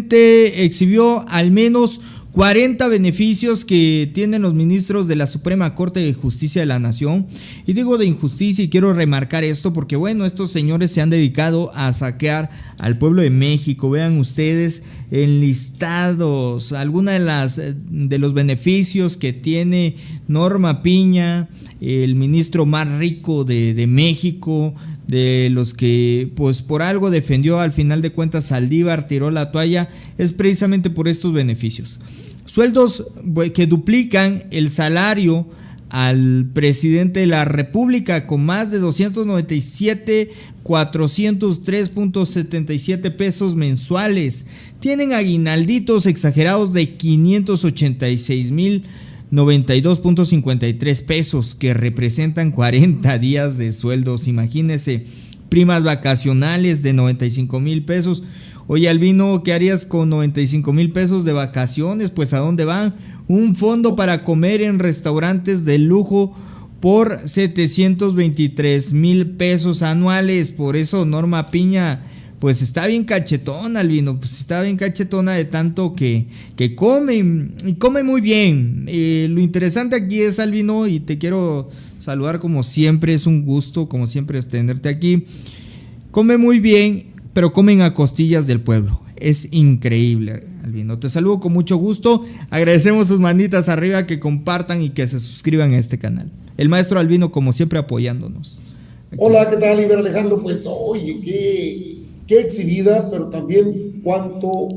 presidente exhibió al menos 40 beneficios que tienen los ministros de la Suprema Corte de Justicia de la Nación. Y digo de injusticia y quiero remarcar esto porque, bueno, estos señores se han dedicado a saquear al pueblo de México. Vean ustedes enlistados algunas de los beneficios que tiene Norma Piña, el ministro más rico de México, de los que pues por algo defendió. Al final de cuentas Saldívar tiró la toalla, es precisamente por estos beneficios. Sueldos que duplican el salario al presidente de la República con más de 297,403.77 pesos mensuales. Tienen aguinalditos exagerados de 586,092.53 pesos, que representan 40 días de sueldos. Imagínense, primas vacacionales de 95,000 pesos. Oye, Albino, ¿qué harías con 95,000 pesos de vacaciones? Pues ¿a dónde van? Un fondo para comer en restaurantes de lujo por 723,000 pesos anuales. Por eso Norma Piña pues está bien cachetona, Albino, pues está bien cachetona de tanto que come, y come muy bien. Lo interesante aquí es, Albino, y te quiero saludar como siempre, es un gusto como siempre tenerte aquí. Come muy bien, pero comen a costillas del pueblo. Es increíble, Albino. Te saludo con mucho gusto. Agradecemos sus manitas arriba, que compartan y que se suscriban a este canal. El maestro Albino, como siempre, apoyándonos. Aquí. Hola, ¿qué tal, Iber Alejandro? Pues, oye, qué exhibida, pero también cuánto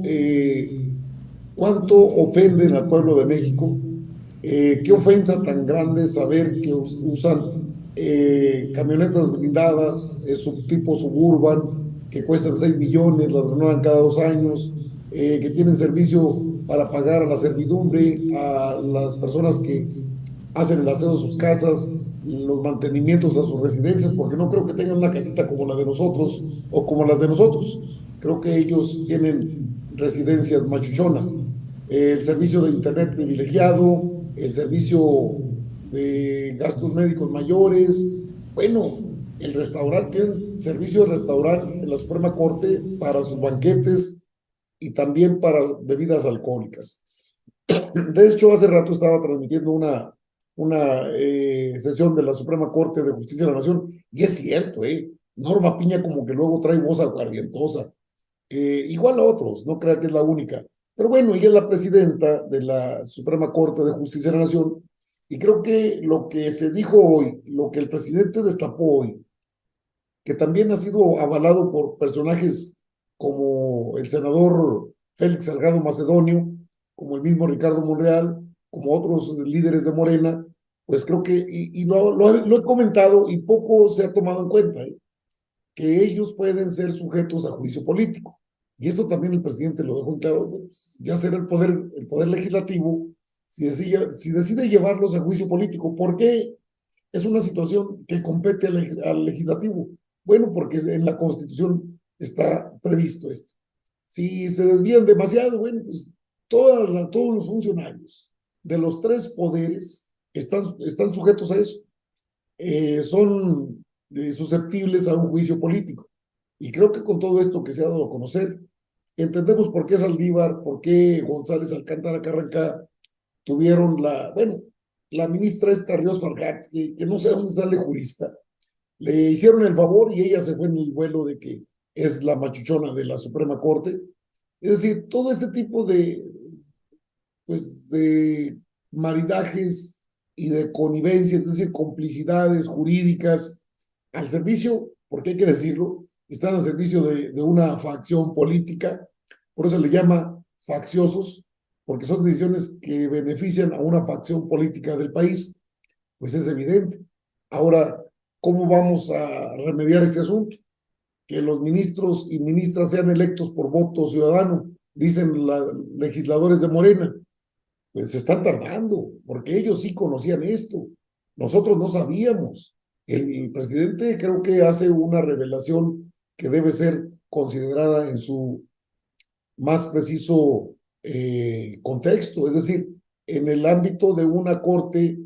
ofenden al pueblo de México. Qué ofensa tan grande saber que usan camionetas blindadas, tipo Suburban, que cuestan 6 millones, las renuevan cada 2 años, que tienen servicio para pagar a la servidumbre, a las personas que hacen el aseo de sus casas, los mantenimientos a sus residencias, porque no creo que tengan una casita como la de nosotros o como las de nosotros. Creo que ellos tienen residencias machuchonas. El servicio de internet privilegiado, el servicio de gastos médicos mayores, bueno, el restaurante, tienen servicio de restaurante en la Suprema Corte para sus banquetes y también para bebidas alcohólicas. De hecho, hace rato estaba transmitiendo una sesión de la Suprema Corte de Justicia de la Nación, y es cierto, Norma Piña como que luego trae voz aguardientosa, igual a otros, no crea que es la única, pero bueno, ella es la presidenta de la Suprema Corte de Justicia de la Nación, y creo que lo que se dijo hoy, lo que el presidente destapó hoy, que también ha sido avalado por personajes como el senador Félix Salgado Macedonio, como el mismo Ricardo Monreal, como otros líderes de Morena, pues creo que, y lo he comentado y poco se ha tomado en cuenta, que ellos pueden ser sujetos a juicio político. Y esto también el presidente lo dejó en claro, pues ya será el poder legislativo si decide llevarlos a juicio político. ¿Por qué? Es una situación que compete al legislativo. Bueno, porque en la Constitución está previsto esto. Si se desvían demasiado, bueno, pues todos los funcionarios de los 3 poderes están sujetos a eso. Son susceptibles a un juicio político. Y creo que con todo esto que se ha dado a conocer, entendemos por qué Saldívar, por qué González Alcántara Carranca tuvieron la ministra esta Ríos Farjat, que no sé dónde sale jurista, le hicieron el favor y ella se fue en el vuelo de que es la machuchona de la Suprema Corte. Es decir, todo este tipo de maridajes y de connivencias, es decir, complicidades jurídicas al servicio, porque hay que decirlo, están al servicio de una facción política, por eso le llama facciosos, porque son decisiones que benefician a una facción política del país, pues es evidente. Ahora, ¿cómo vamos a remediar este asunto? Que los ministros y ministras sean electos por voto ciudadano, dicen los legisladores de Morena. Pues se están tardando, porque ellos sí conocían esto. Nosotros no sabíamos. El presidente creo que hace una revelación que debe ser considerada en su más preciso contexto, es decir, en el ámbito de una corte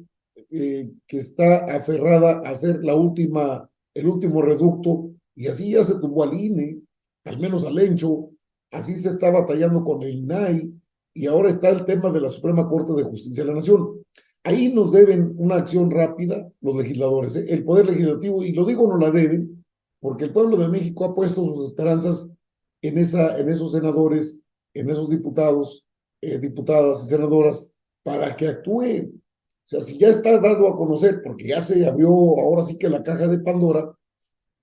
que está aferrada a ser el último reducto, y así ya se tumbó al INE, al menos al Encho, así se está batallando con el INAI, y ahora está el tema de la Suprema Corte de Justicia de la Nación. Ahí nos deben una acción rápida los legisladores, el Poder Legislativo, y lo digo no la deben, porque el pueblo de México ha puesto sus esperanzas en esos senadores, en esos diputados, diputadas y senadoras, para que actúen. O sea, si ya está dado a conocer, porque ya se abrió ahora sí que la caja de Pandora,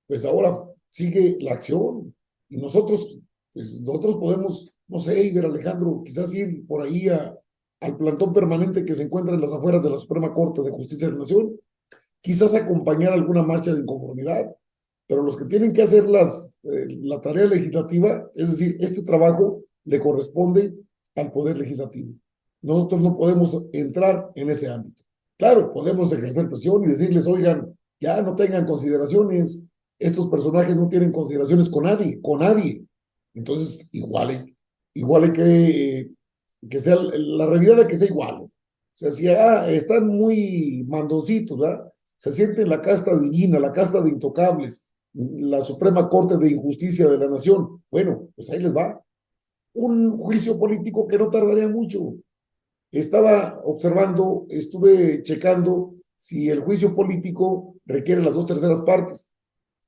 pues ahora sigue la acción. Y nosotros, pues nosotros podemos, no sé, Iber Alejandro, quizás ir por ahí al plantón permanente que se encuentra en las afueras de la Suprema Corte de Justicia de la Nación, quizás acompañar alguna marcha de inconformidad, pero los que tienen que hacer la tarea legislativa, es decir, este trabajo le corresponde al Poder Legislativo. Nosotros no podemos entrar en ese ámbito. Claro, podemos ejercer presión y decirles, oigan, ya no tengan consideraciones, estos personajes no tienen consideraciones con nadie. Entonces, igual hay que sea la realidad, que sea igual. O sea, si están muy mandoncitos, ¿verdad? Se sienten la casta divina, la casta de intocables, la Suprema Corte de Injusticia de la Nación. Bueno, pues ahí les va. Un juicio político que no tardaría mucho. Estaba observando, estuve checando si el juicio político requiere las 2/3 partes.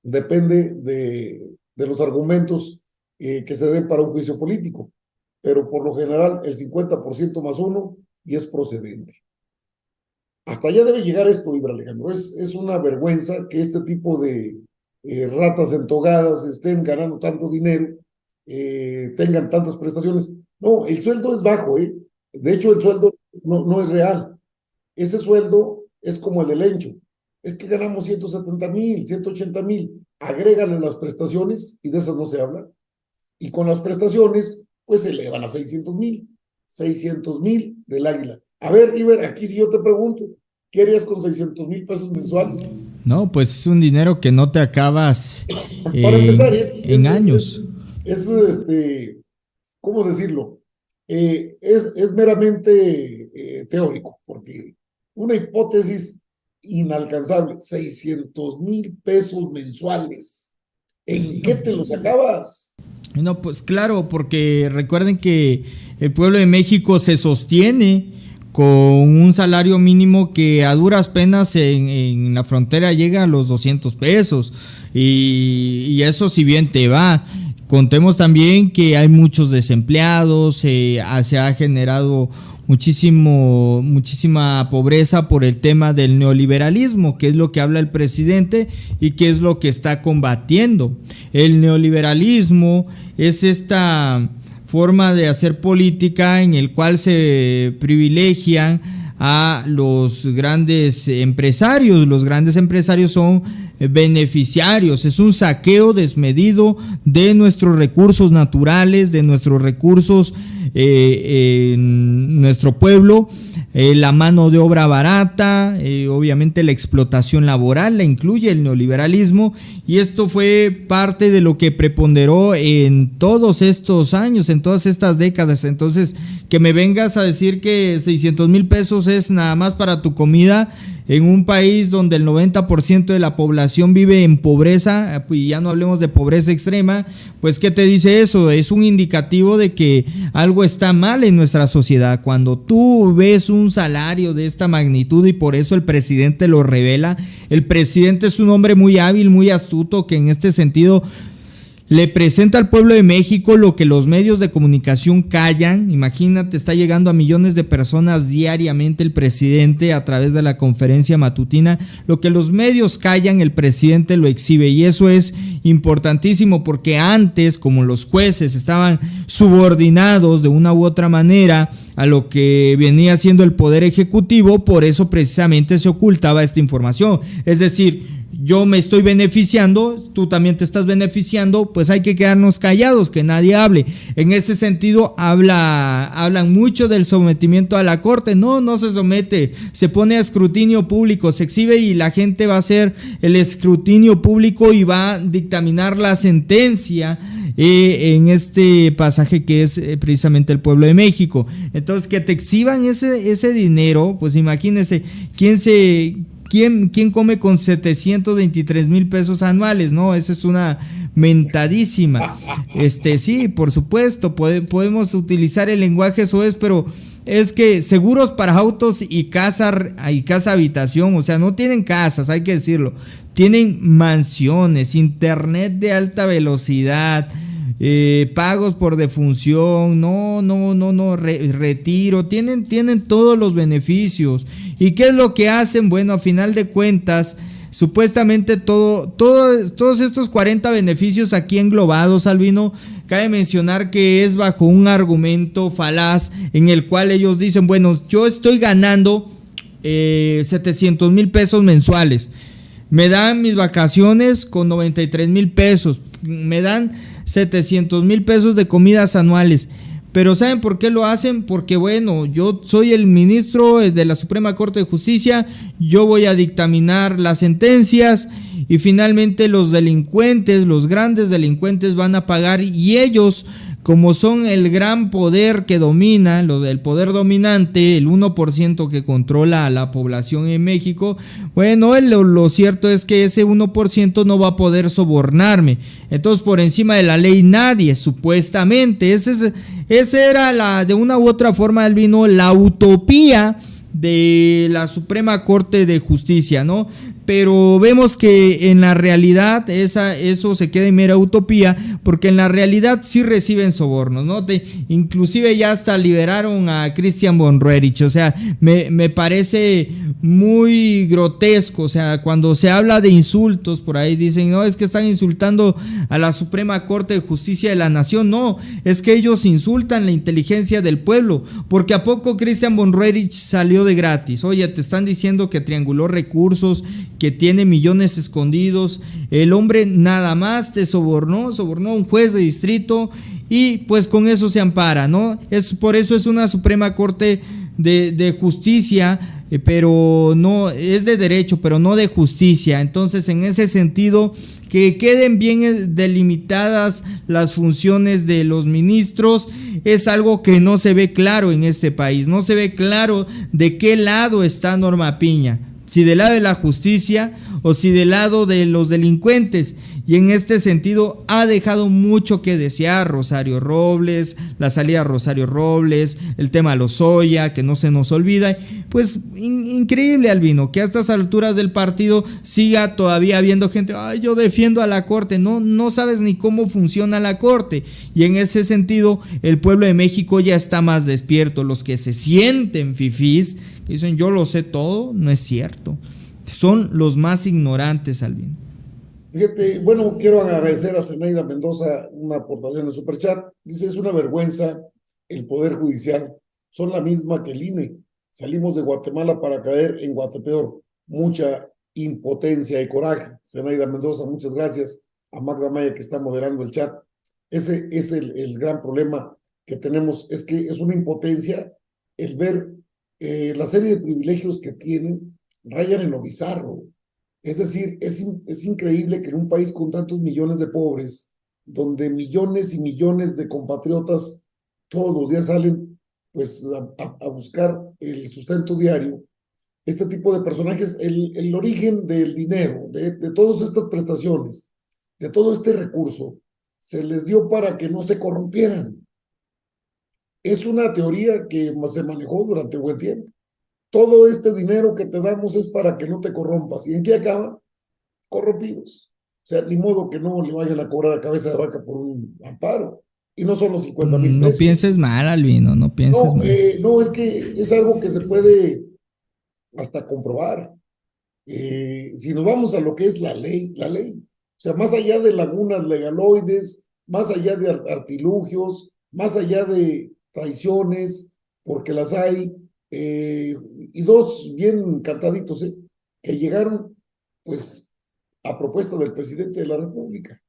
Depende de los argumentos que se den para un juicio político, pero por lo general el 50% más uno y es procedente. Hasta allá debe llegar esto, Iber Alejandro. Es una vergüenza que este tipo de ratas entogadas estén ganando tanto dinero, tengan tantas prestaciones. No, el sueldo es bajo, ¿eh? De hecho, el sueldo no es real. Ese sueldo es como el del Encho. Es que ganamos 170,000, 180,000. Agrégale las prestaciones, y de esas no se habla. Y con las prestaciones, pues se elevan a 600,000. 600,000 del Águila. A ver, Iber, aquí si yo te pregunto, ¿qué harías con 600,000 pesos mensuales? No, pues es un dinero que no te acabas Para empezar, en años. ¿Cómo decirlo? Es meramente teórico, porque una hipótesis inalcanzable, 600,000 pesos mensuales. ¿En qué te los acabas? No, pues claro, porque recuerden que el pueblo de México se sostiene con un salario mínimo que a duras penas en la frontera llega a los 200 pesos. Y eso si bien te va. Contemos también que hay muchos desempleados, se ha generado muchísima pobreza por el tema del neoliberalismo, que es lo que habla el presidente y que es lo que está combatiendo. El neoliberalismo es esta forma de hacer política en el cual se privilegian a los grandes empresarios. Los grandes empresarios son beneficiarios, es un saqueo desmedido de nuestros recursos naturales, de nuestros recursos en nuestro pueblo, la mano de obra barata, obviamente la explotación laboral la incluye el neoliberalismo, y esto fue parte de lo que preponderó en todos estos años, en todas estas décadas. Entonces, que me vengas a decir que 600,000 pesos es nada más para tu comida en un país donde el 90% de la población vive en pobreza, y ya no hablemos de pobreza extrema, pues ¿qué te dice eso? Es un indicativo de que algo está mal en nuestra sociedad. Cuando tú ves un salario de esta magnitud, y por eso el presidente lo revela, el presidente es un hombre muy hábil, muy astuto, que en este sentido le presenta al pueblo de México lo que los medios de comunicación callan. Imagínate, está llegando a millones de personas diariamente el presidente a través de la conferencia matutina. Lo que los medios callan, el presidente lo exhibe, y eso es importantísimo, porque antes, como los jueces estaban subordinados de una u otra manera a lo que venía siendo el poder ejecutivo, por eso precisamente se ocultaba esta información. Es decir, yo me estoy beneficiando, tú también te estás beneficiando, pues hay que quedarnos callados, que nadie hable. En ese sentido hablan mucho del sometimiento a la corte. No se somete, se pone a escrutinio público, se exhibe, y la gente va a hacer el escrutinio público y va a dictaminar la sentencia en este pasaje que es precisamente el pueblo de México. Entonces, que te exhiban ese dinero, pues imagínense, ¿Quién come con 723,000 pesos anuales? No, esa es una mentadísima. Sí, por supuesto, podemos utilizar el lenguaje soez, pero es que seguros para autos y casa habitación, o sea, no tienen casas, hay que decirlo, tienen mansiones, internet de alta velocidad, pagos por defunción, retiro, tienen todos los beneficios. ¿Y qué es lo que hacen? Bueno, a final de cuentas, supuestamente todos estos 40 beneficios aquí englobados, Albino, cabe mencionar que es bajo un argumento falaz en el cual ellos dicen, bueno, yo estoy ganando 700,000 pesos mensuales, me dan mis vacaciones con 93,000 pesos, me dan 700,000 pesos de comidas anuales. Pero ¿saben por qué lo hacen? Porque bueno, yo soy el ministro de la Suprema Corte de Justicia, yo voy a dictaminar las sentencias y finalmente los delincuentes, los grandes delincuentes van a pagar, y ellos, como son el gran poder que domina, lo del poder dominante, el 1% que controla a la población en México, bueno, lo cierto es que ese 1% no va a poder sobornarme. Entonces, por encima de la ley nadie, supuestamente. Ese era de una u otra forma, Albino, la utopía de la Suprema Corte de Justicia, ¿no? Pero vemos que en la realidad eso se queda en mera utopía, porque en la realidad sí reciben sobornos, ¿no? Inclusive ya hasta liberaron a Christian von Roerich, o sea, me parece muy grotesco, o sea, cuando se habla de insultos, por ahí dicen, no, es que están insultando a la Suprema Corte de Justicia de la Nación. No, es que ellos insultan la inteligencia del pueblo, porque ¿a poco Christian von Roerich salió de gratis? Oye, te están diciendo que trianguló recursos, que tiene millones escondidos, el hombre nada más te sobornó a un juez de distrito y pues con eso se ampara, ¿no? Por eso es una Suprema Corte de Justicia, pero no, es de derecho, pero no de justicia. Entonces, en ese sentido, que queden bien delimitadas las funciones de los ministros es algo que no se ve claro en este país, no se ve claro de qué lado está Norma Piña, si del lado de la justicia o si del lado de los delincuentes. Y en este sentido ha dejado mucho que desear Rosario Robles, la salida de Rosario Robles, el tema de Lozoya, que no se nos olvida. Pues increíble, Albino, que a estas alturas del partido siga todavía habiendo gente, ay, yo defiendo a la Corte. No sabes ni cómo funciona la Corte. Y en ese sentido el pueblo de México ya está más despierto. Los que se sienten fifís, que dicen yo lo sé todo, no es cierto. Son los más ignorantes, Albino. Fíjate, bueno, quiero agradecer a Zenaida Mendoza una aportación en Superchat. Dice, es una vergüenza el Poder Judicial. Son la misma que el INE. Salimos de Guatemala para caer en Guatepeor. Mucha impotencia y coraje. Zenaida Mendoza, muchas gracias. A Magda Maya, que está moderando el chat. Ese es el gran problema que tenemos. Es que es una impotencia el ver la serie de privilegios que tienen, rayan en lo bizarro. Es decir, es increíble que en un país con tantos millones de pobres, donde millones y millones de compatriotas todos los días salen pues a buscar el sustento diario, este tipo de personajes, el origen del dinero, de todas estas prestaciones, de todo este recurso, se les dio para que no se corrompieran. Es una teoría que se manejó durante buen tiempo. Todo este dinero que te damos es para que no te corrompas. ¿Y en qué acaban? Corrompidos. O sea, ni modo que no le vayan a cobrar a cabeza de vaca por un amparo. Y no son los 50,000 pesos. No pienses mal, Albino, no pienses mal. No, es que es algo que se puede hasta comprobar. Si nos vamos a lo que es la ley. O sea, más allá de lagunas legaloides, más allá de artilugios, más allá de traiciones, porque las hay, y dos bien cantaditos, que llegaron pues a propuesta del presidente de la República.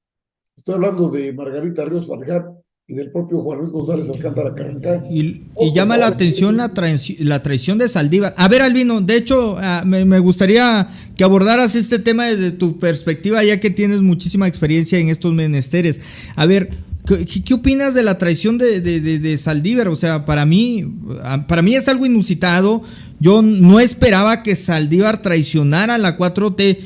Estoy hablando de Margarita Ríos Farjat y del propio Juan Luis González Alcántara Carrancá. Y llama la atención la traición de Saldívar. A ver, Albino, de hecho me gustaría que abordaras este tema desde tu perspectiva, ya que tienes muchísima experiencia en estos menesteres. A ver, ¿qué opinas de la traición de Saldívar? O sea, para mí es algo inusitado. Yo no esperaba que Saldívar traicionara a la 4T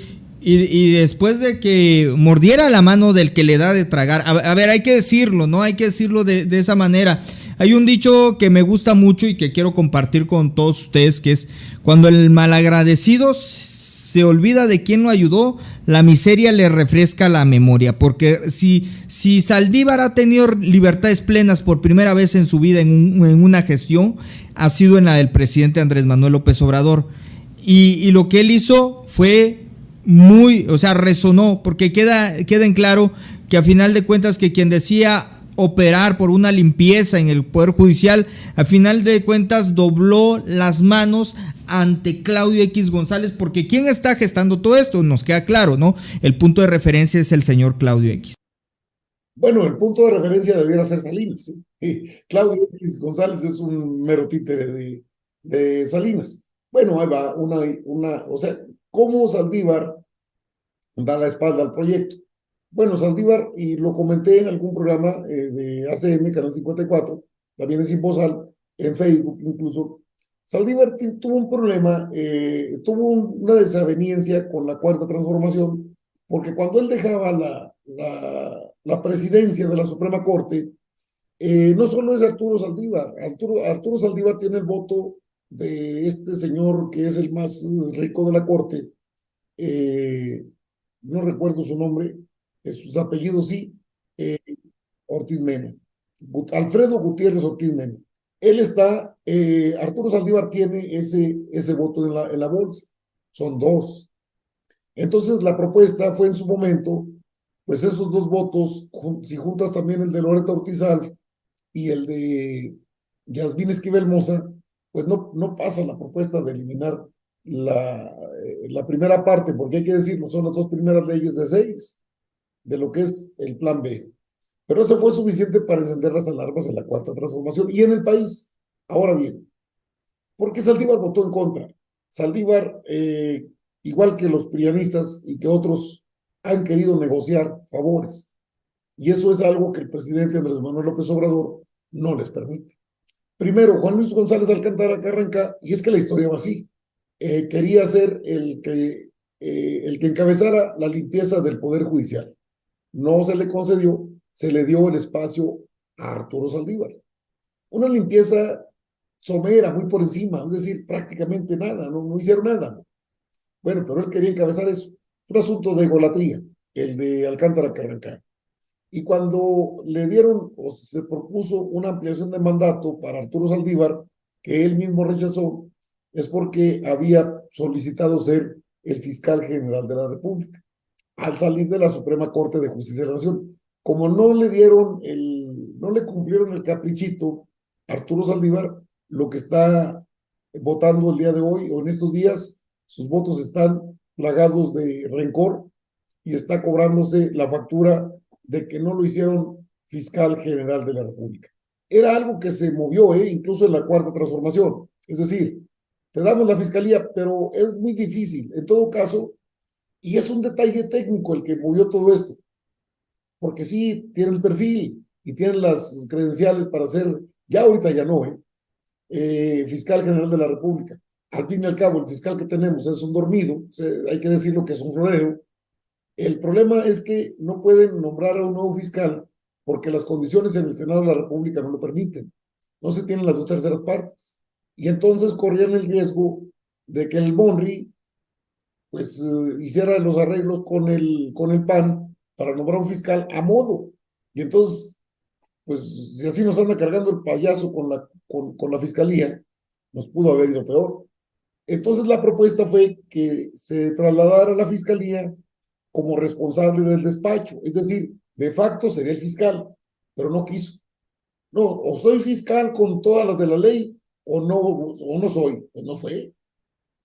Y después de que mordiera la mano del que le da de tragar, a ver, hay que decirlo, ¿no? Hay que decirlo de esa manera. Hay un dicho que me gusta mucho y que quiero compartir con todos ustedes, que es: cuando el malagradecido se olvida de quién lo ayudó, la miseria le refresca la memoria. Porque si Saldívar ha tenido libertades plenas por primera vez en su vida en una gestión, ha sido en la del presidente Andrés Manuel López Obrador. Y lo que él hizo fue resonó, porque queda en claro que a final de cuentas que quien decía operar por una limpieza en el Poder Judicial, a final de cuentas dobló las manos ante Claudio X González, porque ¿quién está gestando todo esto? Nos queda claro, ¿no? El punto de referencia es el señor Claudio X. Bueno, el punto de referencia debiera ser Salinas, ¿sí? Claudio X González es un mero títere de Salinas. Bueno, ahí va o sea, ¿cómo Saldívar da la espalda al proyecto? Bueno, Saldívar, y lo comenté en algún programa de ACM, Canal 54, también en Sinbozal, en Facebook incluso. Saldívar tuvo un problema, tuvo una desaveniencia con la Cuarta Transformación, porque cuando él dejaba la presidencia de la Suprema Corte, no solo es Arturo Saldívar, Arturo Saldívar tiene el voto de este señor que es el más rico de la Corte, no recuerdo su nombre, sus apellidos sí, eh, Ortiz Mena, Alfredo Gutiérrez Ortiz Mena. Él está, Arturo Saldívar tiene ese voto en la bolsa, son dos. Entonces la propuesta fue en su momento, pues esos dos votos, si juntas también el de Loretta Ortiz Alf y el de Yasmín Esquivel Moza, pues no pasa la propuesta de eliminar la primera parte, porque hay que decirlo, son las dos primeras leyes de 6 de lo que es el plan B. Pero eso fue suficiente para encender las alarmas en la Cuarta Transformación y en el país. Ahora bien, ¿por qué Saldívar votó en contra? Saldívar, igual que los prianistas y que otros, han querido negociar favores. Y eso es algo que el presidente Andrés Manuel López Obrador no les permite. Primero, Juan Luis González Alcántara Carranca, y es que la historia va así, quería ser el que encabezara la limpieza del Poder Judicial. No se le concedió, se le dio el espacio a Arturo Saldívar. Una limpieza somera, muy por encima, es decir, prácticamente nada, no hicieron nada. Bueno, pero él quería encabezar eso. Es un asunto de egolatría, el de Alcántara Carranca. Y cuando le dieron o se propuso una ampliación de mandato para Arturo Saldívar, que él mismo rechazó, es porque había solicitado ser el fiscal general de la República al salir de la Suprema Corte de Justicia de la Nación. Como no le cumplieron el caprichito, Arturo Saldívar, lo que está votando el día de hoy o en estos días, sus votos están plagados de rencor y está cobrándose la factura de que no lo hicieron fiscal general de la República. Era algo que se movió, incluso en la Cuarta Transformación. Es decir, te damos la fiscalía, pero es muy difícil. En todo caso, y es un detalle técnico el que movió todo esto, porque sí, tiene el perfil y tienen las credenciales para ser, ya ahorita ya no, fiscal general de la República. Al fin y al cabo, el fiscal que tenemos es un dormido, hay que decirlo que es un florero. El problema es que no pueden nombrar a un nuevo fiscal porque las condiciones en el Senado de la República no lo permiten. No se tienen las 2/3 partes. Y entonces corrían el riesgo de que el MONRI pues hiciera los arreglos con el PAN para nombrar un fiscal a modo. Y entonces, pues si así nos anda cargando el payaso con la fiscalía, nos pudo haber ido peor. Entonces la propuesta fue que se trasladara a la fiscalía como responsable del despacho, es decir, de facto sería el fiscal, pero no quiso. No, o soy fiscal con todas las de la ley, o no soy, pues no fue.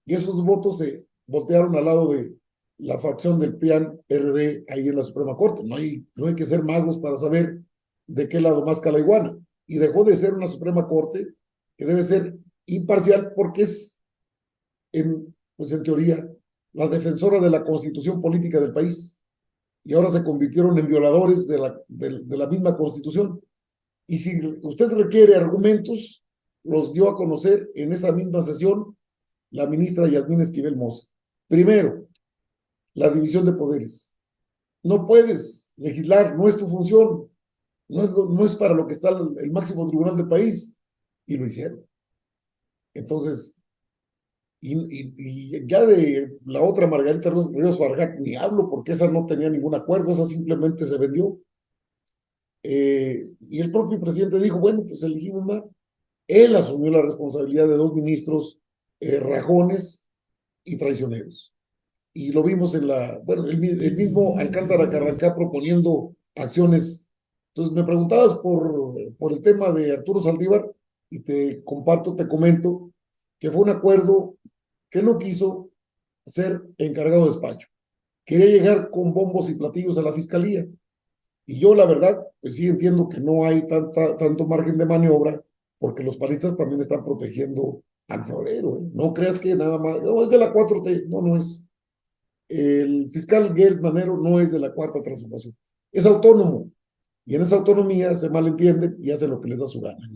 Y esos votos se voltearon al lado de la facción del PRI-PRD ahí en la Suprema Corte. No hay que ser magos para saber de qué lado más la iguana. Y dejó de ser una Suprema Corte que debe ser imparcial porque es, pues en teoría, la defensora de la constitución política del país. Y ahora se convirtieron en violadores de la misma constitución. Y si usted requiere argumentos, los dio a conocer en esa misma sesión la ministra Yasmín Esquivel Moza. Primero, la división de poderes. No puedes legislar, no es tu función, no es para lo que está el máximo tribunal del país, y lo hicieron. Entonces, y ya de la otra Margarita Ríos Farjat ni hablo, porque esa no tenía ningún acuerdo, esa simplemente se vendió. Y el propio presidente dijo, bueno, pues elegimos más. Él asumió la responsabilidad de dos ministros rajones y traicioneros. Y lo vimos bueno, el mismo Alcántara Carrancá proponiendo acciones. Entonces me preguntabas por el tema de Arturo Saldívar y te comparto, te comento que fue un acuerdo que no quiso ser encargado de despacho. Quería llegar con bombos y platillos a la fiscalía. Y yo, la verdad, pues sí entiendo que no hay tanto margen de maniobra, porque los panistas también están protegiendo al florero, ¿eh? No creas que nada más, no, es de la 4T, no, no es. El fiscal Gers Manero no es de la Cuarta Transformación, es autónomo, y en esa autonomía se malentiende y hace lo que les da su gana.